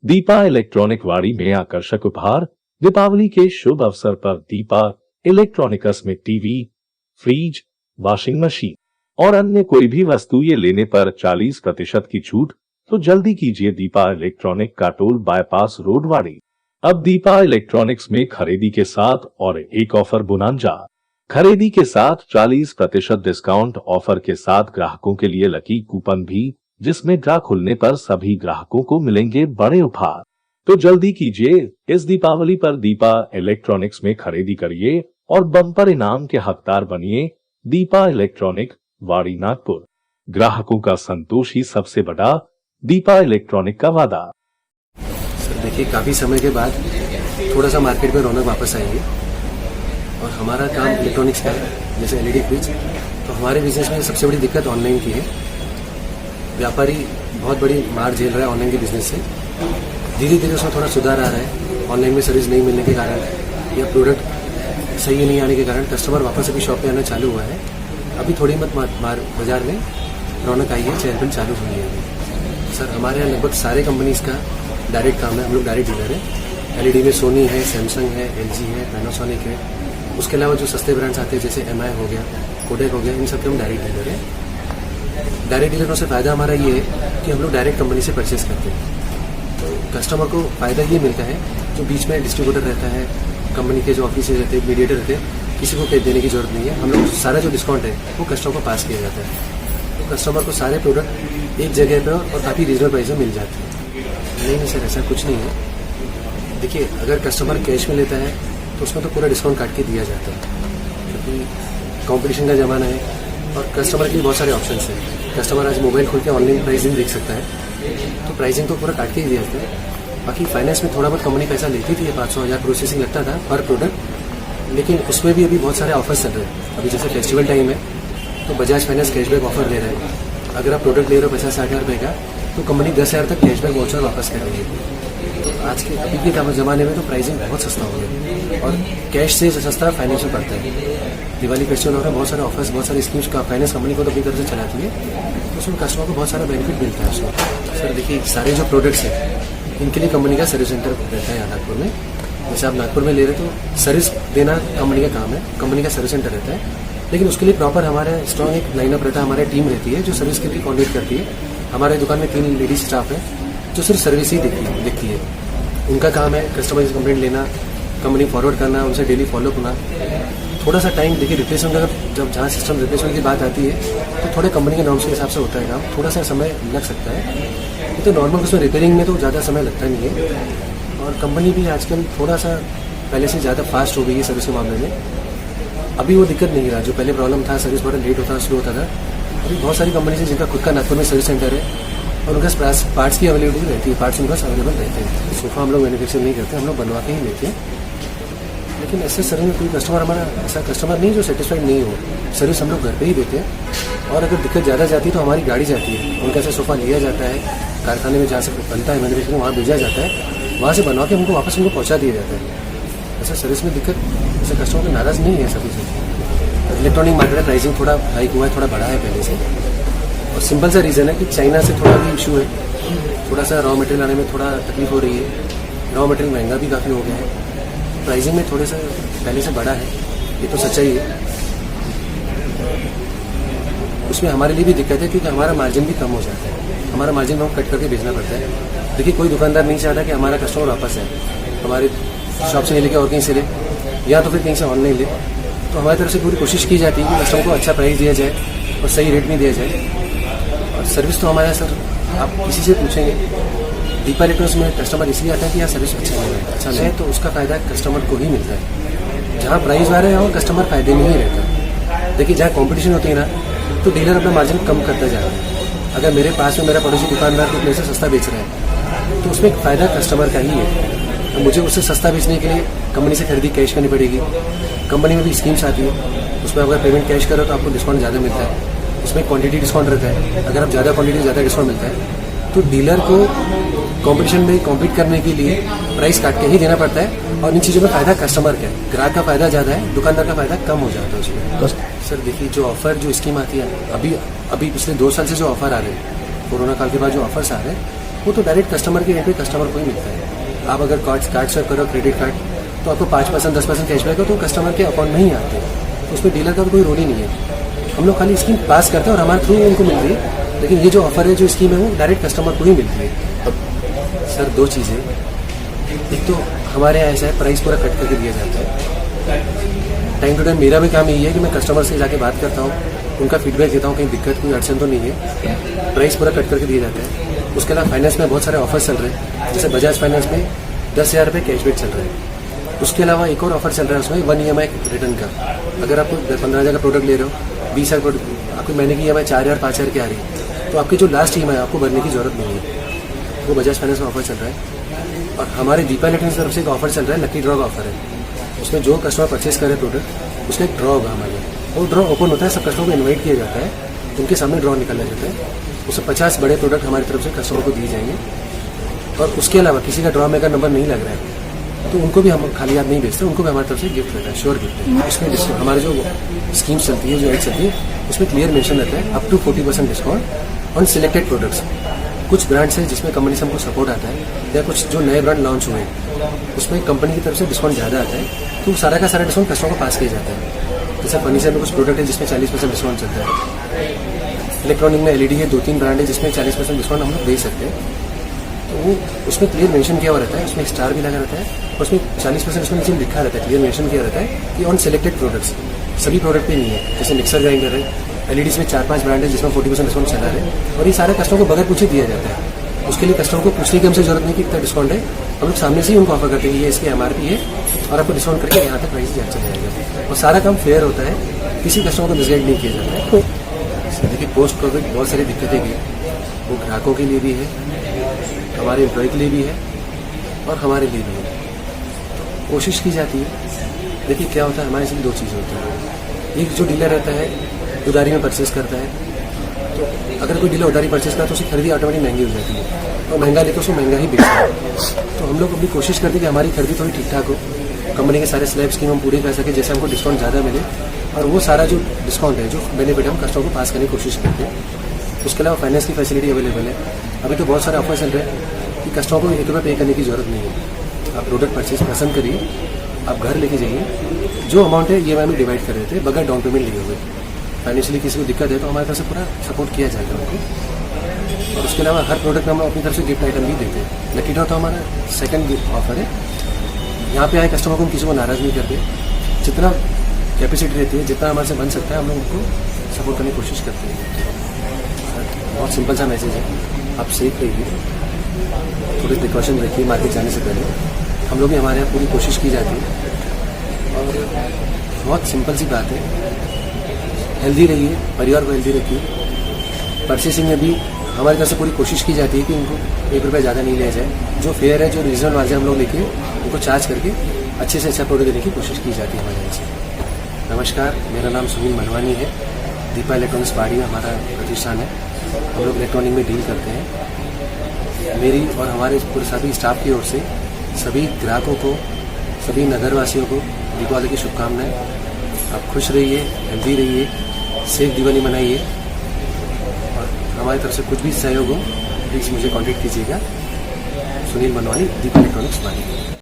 Deepa electronic वाड़ी में आकर्षक उपहार। दीपावली के शुभ अवसर पर दीपा इलेक्ट्रॉनिक्स में टीवी, फ्रिज, वॉशिंग मशीन और अन्य कोई भी वस्तु ये लेने पर 40% की छूट। तो जल्दी कीजिए दीपा इलेक्ट्रॉनिक का टोल बाईपास रोड वाड़ी। अब दीपा इलेक्ट्रॉनिक्स में खरीदी के साथ और एक ऑफर बोनांजा। खरीदी के साथ 40% डिस्काउंट ऑफर के साथ ग्राहकों के लिए लकी कूपन भी, जिसमें ड्रा खुलने पर सभी ग्राहकों को मिलेंगे बड़े उपहार। तो जल्दी कीजिए, इस दीपावली पर दीपा इलेक्ट्रॉनिक्स में खरीदी करिए और बम्पर इनाम के हकदार बनिए। दीपा इलेक्ट्रॉनिक, वाड़ी, नागपुर। ग्राहकों का संतोष ही सबसे बड़ा, दीपा इलेक्ट्रॉनिक का वादा। सर देखिए, काफ़ी समय के बाद थोड़ा सा मार्केट में रौनक वापस आई है और हमारा काम इलेक्ट्रॉनिक्स का है, जैसे एलईडी फ्रिज। तो हमारे बिजनेस में सबसे बड़ी दिक्कत ऑनलाइन की है। व्यापारी बहुत बड़ी मार झेल रहा है ऑनलाइन के बिजनेस से। धीरे धीरे उसमें थोड़ा सुधार आ रहा है। ऑनलाइन में सर्विस नहीं मिलने के कारण या प्रोडक्ट सही नहीं आने के कारण कस्टमर वापस अभी शॉप पे आना चालू हुआ है। अभी थोड़ी मत बाजार में रौनक आई है, चहल पहल चालू हुई है अभी। सर हमारे यहाँ लगभग सारे कंपनीज का डायरेक्ट काम है, हम लोग डायरेक्ट डीलर है। एलईडी में सोनी है, सैमसंग है, एलजी है, पैनासोनिक है। उसके अलावा जो सस्ते ब्रांड्स आते हैं जैसे एमआई हो गया, कोडेक हो गया, इन सब के हम डायरेक्ट डीलर है। डायरेक्ट डीलरों से फ़ायदा हमारा ये है कि हम लोग डायरेक्ट कंपनी से परचेस करते हैं। तो कस्टमर को फ़ायदा ये मिलता है, जो बीच में डिस्ट्रीब्यूटर रहता है, कंपनी के जो ऑफिस रहते हैं, मीडिएटर रहते हैं, किसी को देने की जरूरत नहीं है। हम लोग सारा जो डिस्काउंट है वो कस्टमर को पास किया जाता है। तो कस्टमर को सारे प्रोडक्ट एक जगह पर और काफ़ी रीजनेबल प्राइस में मिल जाते हैं। नहीं सर, ऐसा कुछ नहीं है। देखिए, अगर कस्टमर कैश में लेता है तो उसमें तो पूरा डिस्काउंट काट के दिया जाता है, क्योंकि कॉम्पिटिशन का ज़माना है और कस्टमर के लिए बहुत सारे ऑप्शंस हैं। कस्टमर आज मोबाइल खोल के ऑनलाइन प्राइसिंग देख सकता है, तो प्राइसिंग तो पूरा काट के ही दिया जाता है। बाकी फाइनेंस में थोड़ा बहुत कंपनी पैसा लेती थी, 500-1000 प्रोसेसिंग लगता था पर प्रोडक्ट, लेकिन उसमें भी अभी बहुत सारे ऑफर्स चल रहे हैं। अभी जैसे फेस्टिवल टाइम है तो बजाज फाइनेंस कैशबैक ऑफर दे रहा है। अगर आप प्रोडक्ट ले रहे हो 50-60 हज़ार रुपये का, तो कंपनी 10,000 तक कैशबैक वाउचर वापस कर रही है। तो आज के अभी के ज़माने में तो प्राइसिंग बहुत सस्ता हो गया और कैश से सस्ता फाइनेंस में पड़ता है। दिवाली फेस्टिवल हो रहा है, बहुत सारे ऑफर्स, बहुत सारी स्कीम्स का फाइनेंस कंपनी को तो अपनी तरफ से चलाती है, तो उसमें कस्टमर को बहुत सारा बेनिफिट मिलता है उसमें। सर देखिए, सारे जो प्रोडक्ट्स हैं इनके लिए कंपनी का सर्विस सेंटर रहता है यहाँ नागपुर में। जैसे आप नागपुर में ले रहे तो सर्विस देना कंपनी का काम है, कंपनी का सर्विस सेंटर रहता है। लेकिन उसके लिए प्रॉपर हमारा स्ट्रॉन्ग एक लाइनअप रहता है, हमारी टीम रहती है जो सर्विस के लिए कोऑर्डिनेट करती है। हमारे दुकान में 3 लेडीज स्टाफ है जो सिर्फ सर्विस ही देखती है। उनका काम है कस्टमर से कंप्लेंट लेना, कंपनी फॉरवर्ड करना, उनसे डेली फॉलोअप होना। थोड़ा सा टाइम देखिए, रिप्लेसमेंट का जब जहाँ सिस्टम रिप्लेसमेंट की बात आती है तो थोड़े कंपनी के नॉर्म्स के हिसाब से होता है काम, थोड़ा सा समय लग सकता है। तो नॉर्मल उसमें रिपेयरिंग में तो ज़्यादा समय लगता नहीं है। और कंपनी भी आजकल थोड़ा सा पहले से ज़्यादा फास्ट हो गई है सर्विस के मामले में। अभी वो दिक्कत नहीं रहा, जो पहले प्रॉब्लम था, सर्विस बड़ा लेट होता, स्लो होता था। अभी बहुत सारी कंपनी है जिनका खुद का नागपुर में सर्विस सेंटर है और उनका पार्ट्स की अवेलेबिलिटी रहती है, पार्ट्स उनका अवेलेबल रहते हैं। सोफा हम लोग मैन्युफैक्चर नहीं करते, हम लोग बनवा के ही लेते हैं। लेकिन ऐसे सर्विस में कोई कस्टमर, हमारा ऐसा कस्टमर नहीं जो सेटिस्फाइड नहीं हो। सर्विस हम लोग घर पे ही देते हैं और अगर दिक्कत ज़्यादा जाती है तो हमारी गाड़ी जाती है, उनका से सोफा लिया जाता है, कारखाने में जहाँ से बनता है मैन्युफैक्चरिंग वहाँ भेजा जाता है, वहाँ से बनवा के उनको वापस उनको पहुँचा दिया जाता है। ऐसा सर्विस में दिक्कत, ऐसा कस्टमर को नाराज़ नहीं है सभी से। इलेक्ट्रॉनिक मार्केट में प्राइसिंग थोड़ा हाइक हुआ है, थोड़ा बढ़ा है पहले से, और सिंपल सा रीज़न है कि चाइना से थोड़ा भी इशू है, थोड़ा सा रॉ मटेरियल आने में थोड़ा तकलीफ हो रही है। रॉ मटेरियल महंगा भी काफ़ी हो गया है, प्राइसिंग में थोड़े सा पहले से बढ़ा है, ये तो सच्चाई है। उसमें हमारे लिए भी दिक्कत है क्योंकि हमारा मार्जिन भी कम हो जाता है, हमारा मार्जिन हम कट करके बेचना पड़ता है। देखिए, कोई दुकानदार नहीं चाहता कि हमारा कस्टमर वापस है, हमारे शॉप से नहीं लेके और कहीं से ले, या तो फिर कहीं से ऑनलाइन ले। तो हमारी तरफ से पूरी कोशिश की जाती है कि कस्टमर को अच्छा प्राइस दिया जाए और सही रेट में दिया जाए। और सर्विस तो हमारा, सर आप किसी से पूछेंगे, दीपा इलेक्ट्रॉनिक्स में कस्टमर इसलिए आता है कि यहाँ सर्विस अच्छा नहीं है, अच्छा नहीं है, तो उसका फ़ायदा कस्टमर को ही मिलता है। जहाँ प्राइस आ रहे हैं और कस्टमर फायदे में ही रहता। देखिए, जहाँ कंपटीशन होती है ना, तो डीलर अपना मार्जिन कम करता जा रहा है। अगर मेरे पास में मेरा पड़ोसी दुकानदार कुछ मेरे से सस्ता बेच रहा है तो उसमें एक फ़ायदा कस्टमर का ही है। तो मुझे उससे सस्ता बेचने के लिए कंपनी से खरीदी कैश करनी पड़ेगी। कंपनी में भी स्कीम्स आती है, उसमें अगर पेमेंट कैश करो तो आपको डिस्काउंट ज़्यादा मिलता है। उसमें क्वांटिटी डिस्काउंट रहता है, अगर आप ज़्यादा क्वांटिटी ज़्यादा डिस्काउंट मिलता है। तो डीलर को कंपटीशन में कॉम्पीट करने के लिए प्राइस काट के ही देना पड़ता है और इन चीज़ों में फ़ायदा कस्टमर का है, ग्राहक का फ़ायदा ज़्यादा है, दुकानदार का फ़ायदा कम हो जाता है उसमें। सर देखिए, जो ऑफर, जो स्कीम आती है, अभी पिछले 2 साल से जो ऑफर आ रहे हैं, कोरोना काल के बाद जो ऑफर्स आ रहे हैं, वो तो डायरेक्ट कस्टमर के एंड पे कस्टमर को ही मिलता है। आप अगर कार्ड स्वैप करो क्रेडिट कार्ड तो आपको 5% 10% कैशबैक हो तो कस्टमर के अकाउंट में ही आते हैं, तो उसमें डीलर का तो कोई रोल ही नहीं है। हम लोग खाली स्कीम पास करते हैं और हमारे थ्रू उनको मिल रही है, लेकिन ये जो ऑफर है जो स्कीम है वो डायरेक्ट कस्टमर को ही मिलती है। सर दो चीज़ें, एक तो हमारे यहाँ ऐसा है प्राइस पूरा कट करके दिया जाता है। टाइम टू टाइम मेरा भी काम यही है कि मैं कस्टमर से जाके बात करता हूँ, उनका फीडबैक देता हूँ, कहीं दिक्कत कोई अड़चन तो नहीं है। प्राइस पूरा कट करके दिया जाता है। उसके अलावा फाइनेंस में बहुत सारे ऑफर्स चल रहे हैं, जैसे बजाज फाइनेंस में 10,000 रुपये कैशबैक चल रहा है। उसके अलावा एक और ऑफर चल रहा है उसमें 1 EMI रिटर्न का। अगर आप 15,000 का प्रोडक्ट ले रहे हो, 20,000 प्रोडक्ट आपको महीने की EMI 4,000 5,000 की आ रही है, तो आपकी जो लास्ट EMI आपको भरने की जरूरत नहीं है। वो बजाज फाइनेंस में ऑफर चल रहा है। और हमारे दीपा इलेक्ट्रॉनिक्स की तरफ से एक ऑफर चल रहा है, लकी ड्रॉ का ऑफर है। उसमें जो कस्टमर परचेस करे प्रोडक्ट उसमें एक ड्रॉ होगा हमारे, वो ड्रॉ ओपन होता है, सब कस्टमर को इन्वाइट किया जाता है, उनके सामने ड्रॉ निकाला जाता है। उससे 50 बड़े प्रोडक्ट हमारी तरफ से कस्टमर को दिए जाएंगे। और उसके अलावा किसी का ड्रॉ में अगर नंबर नहीं लग रहा है तो उनको भी हम खाली याद नहीं भेजते, उनको भी हमारी तरफ से गिफ्ट रहता है, श्योर गिफ्ट है। इसमें हमारे जो स्कीम्स चलती है, जो एड चलती है, उसमें क्लियर मेंशन रहता है up to 40% discount on selected products. कुछ ब्रांड्स हैं जिसमें कंपनी से हमको सपोर्ट आता है, या कुछ जो नए ब्रांड लॉन्च हुए हैं उसमें कंपनी की तरफ से डिस्काउंट ज़्यादा आता है, तो सारा का सारा डिस्काउंट कस्टमर को पास किया जाता है। जैसे फर्नीचर में कुछ प्रोडक्ट है जिसमें 40% डिस्काउंट चलता है। इलेक्ट्रॉनिक में LED के 2-3 ब्रांड है जिसमें 40% डिस्काउंट हम लोग दे सकते हैं। तो वो उसमें क्लियर मेंशन किया हुआ रहता है, उसमें स्टार भी लगा रहता है, और उसमें 40% उसमें नीचे लिखा रहता है, क्लियर मेंशन किया रहता है कि ऑन सिलेक्टेड प्रोडक्ट्स, सभी प्रोडक्ट पे नहीं है। जैसे मिक्सर ग्राइंडर है, LEDs में 4-5 ब्रांड है जिसमें 40% डिस्काउंट चला रहे हैं, और ये सारे कस्टमर को बगैर पूछे दिया जाता है। उसके लिए कस्टमर को पूछने की हमसे जरूरत नहीं कि कितना डिस्काउंट है, हम लोग सामने से ही उनको ऑफर करते हैं, ये इसकी MRP है और आपको डिस्काउंट करके यहाँ तक प्राइस चला जाएगा। और सारा काम फेयर होता है, किसी कस्टमर को मिसगाइड नहीं किया जाता है। देखिए पोस्ट कोविड बहुत सारी दिक्कतें भी, वो ग्राहकों के लिए भी है, हमारे एम्प्लॉय के लिए भी है और हमारे लिए भी है। कोशिश की जाती है। देखिए क्या होता है, हमारे से 2 चीज़ें होती हैं। एक जो डीलर रहता है उधारी में परचेस करता है, तो अगर कोई डीलर उधारी परचेस करता है तो उसकी खरीदी ऑटोमेटिक महंगी हो जाती है, और महंगा लेकर उसको महंगा ही बेचता है। तो हम लोग अपनी कोशिश करते हैं कि हमारी खरीदी थोड़ी ठीक ठाक हो, कंपनी के सारे स्लैब स्कीम हम पूरे कर सके, जैसे हमको डिस्काउंट ज़्यादा मिले, और वो सारा जो डिस्काउंट है, जो बेनिफिट हम कस्टमर को पास करने की कोशिश करते हैं। उसके अलावा फाइनेंस की फैसिलिटी अवेलेबल है। अभी तो बहुत सारे ऑफर चल रहे हैं कि कस्टमर को 1 रुपये पे करने की जरूरत नहीं है। आप प्रोडक्ट परचेज पसंद करिए, आप घर लेके जाइए, जो अमाउंट है EMI में डिवाइड कर देते हैं बगैर डाउन पेमेंट लिए हुए। फाइनेंशियली किसी को दिक्कत है तो हमारे तरफ से पूरा सपोर्ट किया जाएगा उनको। और उसके अलावा हर प्रोडक्ट में हम अपनी तरफ से गिफ्ट आइटम भी देते हैं। लकी ड्रॉ तो हमारा सेकंड ऑफर है। यहाँ पे आए कस्टमर को हम किसी को नाराज़ नहीं करते, जितना कैपेसिटी रहती है, जितना हमारे से बन सकता है, हम लोग उनको सपोर्ट करने की कोशिश करते हैं। बहुत सिंपल सा मैसेज है, आप सेफ रहिए, थोड़े प्रिकॉशन रखिए मार्केट जाने से पहले। हम लोग भी हमारे यहाँ पूरी कोशिश की जाती है, और बहुत सिंपल सी बात है, हेल्दी रहिए, परिवार को हेल्दी रखिए। परचेसिंग में भी हमारी तरफ से पूरी कोशिश की जाती है कि उनको 1 रुपये ज़्यादा नहीं लिया जाए, जो फेयर है, जो रीजनल मार्जिन हम लोग लेके उनको चार्ज करके अच्छे से अच्छा प्रोडक्ट देने की कोशिश की जाती है हमारे यहाँ से। नमस्कार, मेरा नाम सुनील मनवानी है। दीपा इलेक्ट्रॉनिक्स पाड़ी में हमारा प्रतिष्ठान है। हम लोग इलेक्ट्रॉनिक में डील करते हैं। मेरी और हमारे पूरे सभी स्टाफ की ओर से सभी ग्राहकों को, सभी नगरवासियों को दीपावली की शुभकामनाएं। आप खुश रहिए, हेल्दी रहिए, सेफ दिवाली मनाइए, और हमारी तरफ से कुछ भी सहयोग हो प्लीज़ मुझे कांटेक्ट कीजिएगा। सुनील मनवानी, दीपा इलेक्ट्रॉनिक्स पाड़ी।